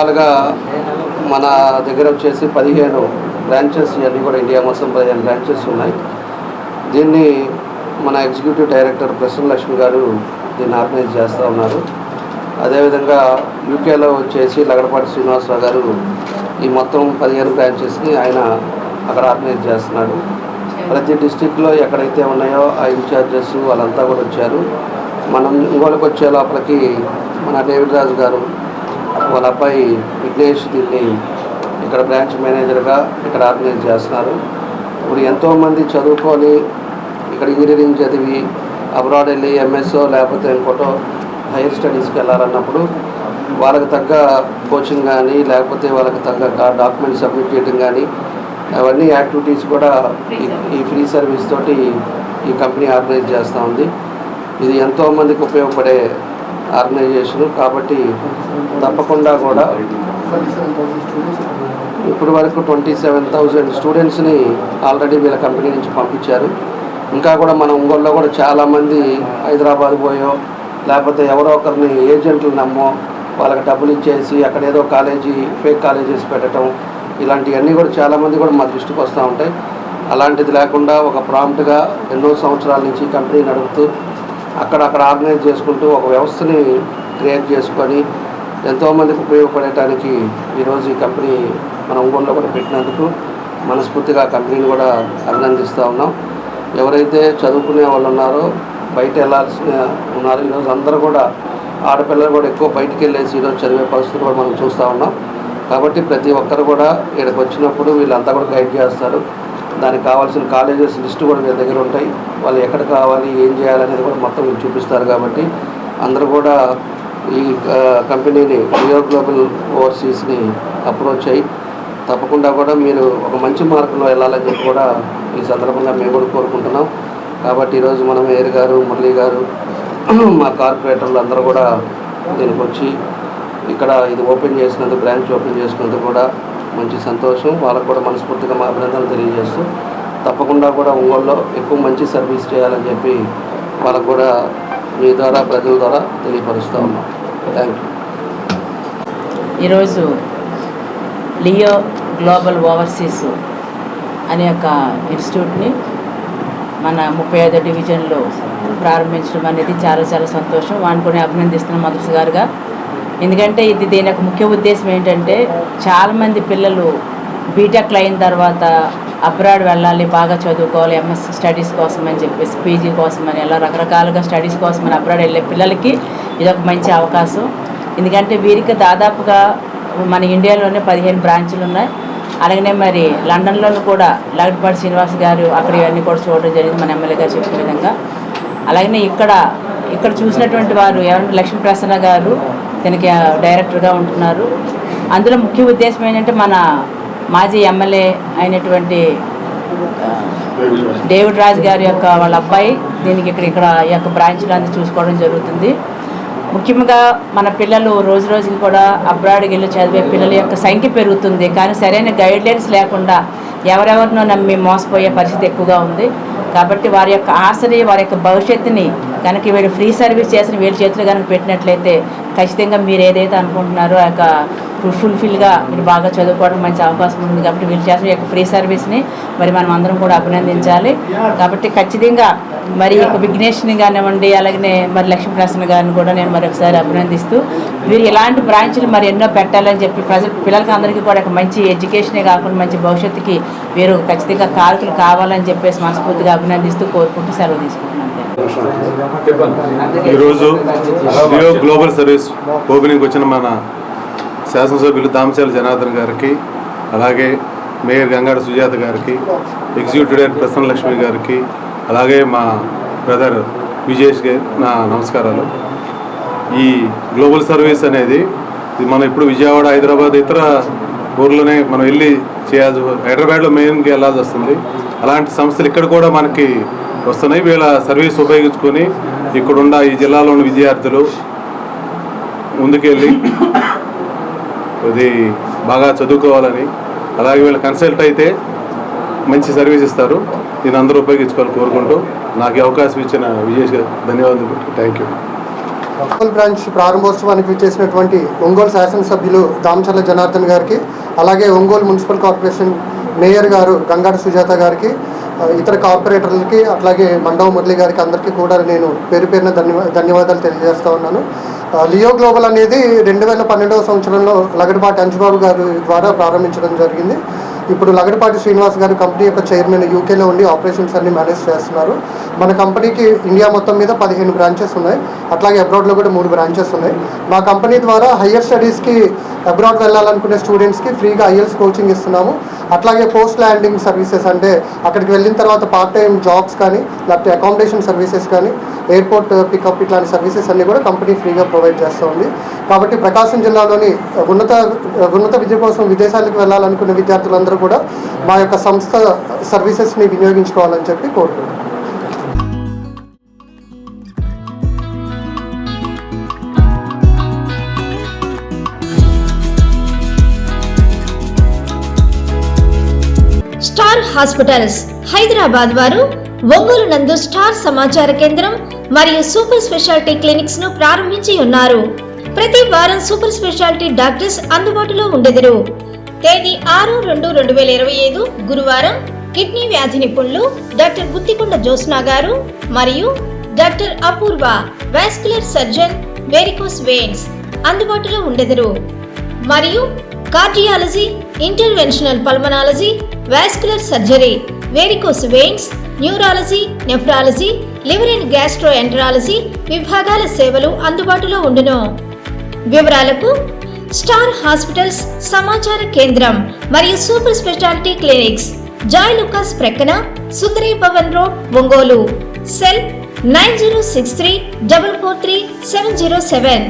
ఓవరాల్గా మన దగ్గర వచ్చేసి 15 బ్రాంచెస్, ఇవన్నీ కూడా ఇండియా మొత్తం 15 బ్రాంచెస్ ఉన్నాయి. దీన్ని మన ఎగ్జిక్యూటివ్ డైరెక్టర్ ప్రసన్న లక్ష్మి గారు దీన్ని ఆర్గనైజ్ చేస్తూ ఉన్నారు. అదేవిధంగా యూకేలో వచ్చేసి లగడపాటి శ్రీనివాసరావు గారు ఈ మొత్తం 15 బ్రాంచెస్ని ఆయన అక్కడ ఆర్గనైజ్ చేస్తున్నాడు. ప్రతి డిస్టిక్లో ఎక్కడైతే ఉన్నాయో ఆ ఇన్ఛార్జెస్ వాళ్ళంతా కూడా వచ్చారు. మనం ఇంకోళ్ళకి వచ్చే లోపలికి మన డేవిడ్ రాజు గారు వాళ్ళ అబ్బాయి విఘ్నేష్ దీన్ని ఇక్కడ బ్రాంచ్ మేనేజర్గా ఇక్కడ ఆర్గనైజ్ చేస్తున్నారు. ఇప్పుడు ఎంతోమంది చదువుకొని ఇక్కడ ఇంజనీరింగ్ చదివి అబ్రాడ్ వెళ్ళి ఎంఎస్ఓ లేకపోతే ఇంకోటో హైయర్ స్టడీస్కి వెళ్ళాలన్నప్పుడు వాళ్ళకి తగ్గ కోచింగ్ కానీ లేకపోతే వాళ్ళకి తగ్గ డాక్యుమెంట్ సబ్మిట్ చేయడం కానీ అవన్నీ యాక్టివిటీస్ కూడా ఈ ఫ్రీ సర్వీస్ తోటి ఈ కంపెనీ ఆర్గనైజ్ చేస్తూ ఉంది. ఇది ఎంతోమందికి ఉపయోగపడే ఆర్గనైజేషను. కాబట్టి తప్పకుండా కూడా ఇప్పటి వరకు 27,000 స్టూడెంట్స్ని ఆల్రెడీ వీళ్ళ కంపెనీ నుంచి పంపించారు. ఇంకా కూడా మన ఒంగోలులో కూడా చాలామంది హైదరాబాద్ పోయో లేకపోతే ఎవరో ఒకరిని ఏజెంట్లు నమ్మో వాళ్ళకి డబ్బులు ఇచ్చేసి అక్కడ ఏదో కాలేజీ ఫేక్ కాలేజెస్ పెట్టడం ఇలాంటివన్నీ కూడా చాలామంది కూడా మా దృష్టికి వస్తూ ఉంటాయి. అలాంటిది లేకుండా ఒక ప్రాంప్ట్గా ఎన్నో సంవత్సరాల నుంచి కంపెనీ నడుపుతూ అక్కడ ఆర్గనైజ్ చేసుకుంటూ ఒక వ్యవస్థని క్రియేట్ చేసుకొని ఎంతోమందికి ఉపయోగపడటానికి ఈరోజు ఈ కంపెనీ మన ఒంగోలులో కూడా పెట్టినందుకు మనస్ఫూర్తిగా కంపెనీని కూడా అభినందిస్తూ ఉన్నాం. ఎవరైతే చదువుకునే వాళ్ళు ఉన్నారో బయట వెళ్ళాల్సి ఉన్నారు, ఈరోజు అందరూ కూడా ఆడపిల్లలు కూడా ఎక్కువ బయటికి వెళ్ళేసి ఈరోజు చదివే పరిస్థితులు కూడా మనం చూస్తూ ఉన్నాం. కాబట్టి ప్రతి ఒక్కరు కూడా ఇక్కడికి వచ్చినప్పుడు వీళ్ళంతా కూడా గైడ్ చేస్తారు. దానికి కావాల్సిన కాలేజెస్ లిస్టు కూడా వీళ్ళ దగ్గర ఉంటాయి. వాళ్ళు ఎక్కడ కావాలి ఏం చేయాలనేది కూడా మొత్తం వీళ్ళు చూపిస్తారు. కాబట్టి అందరూ కూడా ఈ కంపెనీని లియో గ్లోబల్ ఓవర్సీస్ని అప్రోచ్ అయ్యి తప్పకుండా కూడా మీరు ఒక మంచి మార్గంలో వెళ్ళాలని చెప్పి కూడా ఈ సందర్భంగా మేము కూడా కోరుకుంటున్నాం. కాబట్టి ఈరోజు మనం మేయర్ గారు, మురళీ గారు, మా కార్పొరేటర్లు అందరూ కూడా దీనికి వచ్చి ఇక్కడ ఇది ఓపెన్ చేసినందుకు, బ్రాంచ్ ఓపెన్ చేసినందుకు కూడా మంచి సంతోషం. వాళ్ళకు కూడా మనస్ఫూర్తిగా మా అభినందనలు తెలియజేస్తూ తప్పకుండా కూడా ఒంగోలులో ఎక్కువ మంచి సర్వీస్ చేయాలని చెప్పి వాళ్ళకు కూడా మీ ద్వారా ప్రజల ద్వారా తెలియపరుస్తూ ఉన్నాం. Thank you. ఈరోజు లియో గ్లోబల్ ఓవర్సీస్ అనే ఒక ఇన్స్టిట్యూట్ని మన 35వ డివిజన్లో ప్రారంభించడం అనేది చాలా చాలా సంతోషం. వాడిని కూడా అభినందిస్తున్నాం మొదటిసారిగా. ఎందుకంటే దీని యొక్క ముఖ్య ఉద్దేశం ఏంటంటే చాలామంది పిల్లలు బీటెక్లు అయిన తర్వాత అబ్రాడ్ వెళ్ళాలి, బాగా చదువుకోవాలి, ఎంఎస్ స్టడీస్ కోసం అని చెప్పేసి, పీజీ కోసం అని, అలా రకరకాలుగా స్టడీస్ కోసం అని అబ్రాడ్ వెళ్ళే పిల్లలకి ఇదొక మంచి అవకాశం. ఎందుకంటే వీరికి దాదాపుగా మన ఇండియాలోనే 15 బ్రాంచులు ఉన్నాయి. అలాగనే మరి లండన్లోనూ కూడా లగడపాటి శ్రీనివాస్ గారు అక్కడ ఇవన్నీ కూడా చూడడం జరిగింది మన ఎమ్మెల్యే గారు చెప్పిన విధంగా. అలాగనే ఇక్కడ చూసినటువంటి వారు ఎవరంటే లక్ష్మీ ప్రసన్న గారు దీనికి డైరెక్టర్గా ఉంటున్నారు. అందులో ముఖ్య ఉద్దేశం ఏంటంటే మన మాజీ ఎమ్మెల్యే అయినటువంటి డేవిడ్ రాజ్ గారి యొక్క వాళ్ళ అబ్బాయి దీనికి ఇక్కడ ఈ యొక్క బ్రాంచ్లో అంతా చూసుకోవడం జరుగుతుంది. ముఖ్యంగా మన పిల్లలు రోజు రోజుకి కూడా అబ్రాడ్కి వెళ్ళి చదివే పిల్లల యొక్క సంఖ్య పెరుగుతుంది. కానీ సరైన గైడ్లైన్స్ లేకుండా ఎవరెవరినో నమ్మి మోసపోయే పరిస్థితి ఎక్కువగా ఉంది. కాబట్టి వారి యొక్క ఆశని, వారి యొక్క భవిష్యత్తుని కనుక వీళ్ళు ఫ్రీ సర్వీస్ చేసిన వీళ్ళ చేతులు కనుక పెట్టినట్లయితే ఖచ్చితంగా మీరు ఏదైతే అనుకుంటున్నారో ఆ యొక్క ఫుల్ఫిల్గా మీరు బాగా చదువుకోవడం మంచి అవకాశం ఉంది. కాబట్టి వీళ్ళు చేసిన యొక్క ఫ్రీ సర్వీస్ని మరి మనం అందరం కూడా అభినందించాలి. కాబట్టి ఖచ్చితంగా మరి యొక్క విఘ్నేష్ని కానివ్వండి, అలాగనే మరి లక్ష్మీ ప్రసన్న గారిని కూడా నేను మరొకసారి అభినందిస్తూ వీరు ఇలాంటి బ్రాంచ్లు మరి ఎన్నో పెట్టాలని చెప్పి పిల్లలకి అందరికీ కూడా ఒక మంచి ఎడ్యుకేషనే కాకుండా మంచి భవిష్యత్తుకి వీరు ఖచ్చితంగా కారకులు కావాలని చెప్పేసి మనస్ఫూర్తిగా అభినందిస్తూ కోరుకుంటూ సెలవు తీసుకుంటున్నాను. ఈరోజు లియో గ్లోబల్ సర్వీస్ ఓపెనింగ్ వచ్చిన మన శాసనసభ్యులు దామశాల జనార్దన్ గారికి, అలాగే మేయర్ గంగాడ సుజాత గారికి, ఎగ్జిక్యూటివ్ డైరెక్టర్ ప్రసన్న లక్ష్మి గారికి, అలాగే మా బ్రదర్ విజేష్ గారి నా నమస్కారాలు. ఈ గ్లోబల్ సర్వీస్ అనేది మనం ఇప్పుడు విజయవాడ, హైదరాబాద్ ఇతర ఊర్లోనే మనం వెళ్ళి చేయాల్సి, హైదరాబాద్లో మెయిన్కి వెళ్ళాల్సి వస్తుంది. అలాంటి సంస్థలు ఇక్కడ కూడా మనకి వస్తున్నాయి. వీళ్ళ సర్వీస్ ఉపయోగించుకొని ఇక్కడున్న ఈ జిల్లాలో ఉన్న విద్యార్థులు ముందుకెళ్ళి ఇది బాగా చదువుకోవాలని, అలాగే వీళ్ళు కన్సల్ట్ అయితే మంచి సర్వీస్ ఇస్తారు. దీన్ని అందరూ ఉపయోగించుకోవాలని కోరుకుంటూ నాకు అవకాశం ఇచ్చిన విజేష్ గారు ధన్యవాదాలు. Thank you. ఒంగోలు బ్రాంచ్ ప్రారంభోత్సవానికి చేసినటువంటి ఒంగోలు శాసనసభ్యులు దామచర్ల జనార్దన్ గారికి, అలాగే ఒంగోలు మున్సిపల్ కార్పొరేషన్ మేయర్ గారు గంగాడ సుజాత గారికి, ఇతర కార్పొరేటర్లకి, అట్లాగే మండవ మురళి గారికి అందరికీ కూడా నేను పేరు పేరున ధన్యవాదాలు తెలియజేస్తా ఉన్నాను. లియో గ్లోబల్ అనేది 2012వ సంవత్సరంలో లగడపాటి అంజుబాబు గారి ద్వారా ప్రారంభించడం జరిగింది. ఇప్పుడు లగడపాటి శ్రీనివాస్ గారు కంపెనీ యొక్క చైర్మన్ యూకేలో ఉండి ఆపరేషన్స్ అన్ని మేనేజ్ చేస్తున్నారు. మన కంపెనీకి ఇండియా మొత్తం మీద 15 బ్రాంచెస్ ఉన్నాయి, అట్లాగే అబ్రాడ్లో కూడా 3 బ్రాంచెస్ ఉన్నాయి. మా కంపెనీ ద్వారా హయ్యర్ స్టడీస్కి అబ్రాడ్ వెళ్ళాలనుకునే స్టూడెంట్స్కి ఫ్రీగా IELTS కోచింగ్ ఇస్తున్నాము. అట్లాగే పోస్ట్ ల్యాండింగ్ సర్వీసెస్, అంటే అక్కడికి వెళ్ళిన తర్వాత పార్ట్ టైం జాబ్స్ కానీ, లేకపోతే అకామిడేషన్ సర్వీసెస్ కానీ, ఎయిర్పోర్ట్ పికప్ ఇట్లాంటి సర్వీసెస్ అన్నీ కూడా కంపెనీ ఫ్రీగా ప్రొవైడ్ చేస్తూ ఉంది. కాబట్టి ప్రకాశం జిల్లాలోని ఉన్నత విద్య కోసం విదేశాలకు వెళ్ళాలనుకునే విద్యార్థులందరూ కూడా మా యొక్క సంస్థ సర్వీసెస్ని వినియోగించుకోవాలని చెప్పి కోరుకుంటున్నాను. స్టార్ హాస్పిటల్స్ హైదరాబాద్ వారు ఒంగోలు నందు స్టార్ సమాచార కేంద్రం మరియు సూపర్ స్పెషాలిటీ క్లినిక్స్ ను ప్రారంభించి ఉన్నారు. ప్రతి వారం సూపర్ స్పెషాలిటీ డాక్టర్స్ అందుబాటులో ఉండెదరు. తేదీ 6/2/2025 గురువారం కిడ్నీ వ్యాధి నిపుణులు డాక్టర్ గుత్తికొండ జ్యోత్స్న గారు మరియు డాక్టర్ అపూర్వ వాస్కులర్ సర్జన్ వెరికోస్ వెయిన్స్ అందుబాటులో ఉండెదరు. మరియు cardiology, interventional pulmonology, vascular surgery, varicose veins, neurology, nephrology, liver and gastroenterology విభాగాల సేవలు అందుబాటులో ఉండును. వివరాలకు స్టార్ హాస్పిటల్స్ సమాచార కేంద్రం మరియు super speciality clinics, Joy Lukas ప్రక్కన, సుందరి భవన్ రోడ్, ఒంగోలు. సెల్ 9063443707.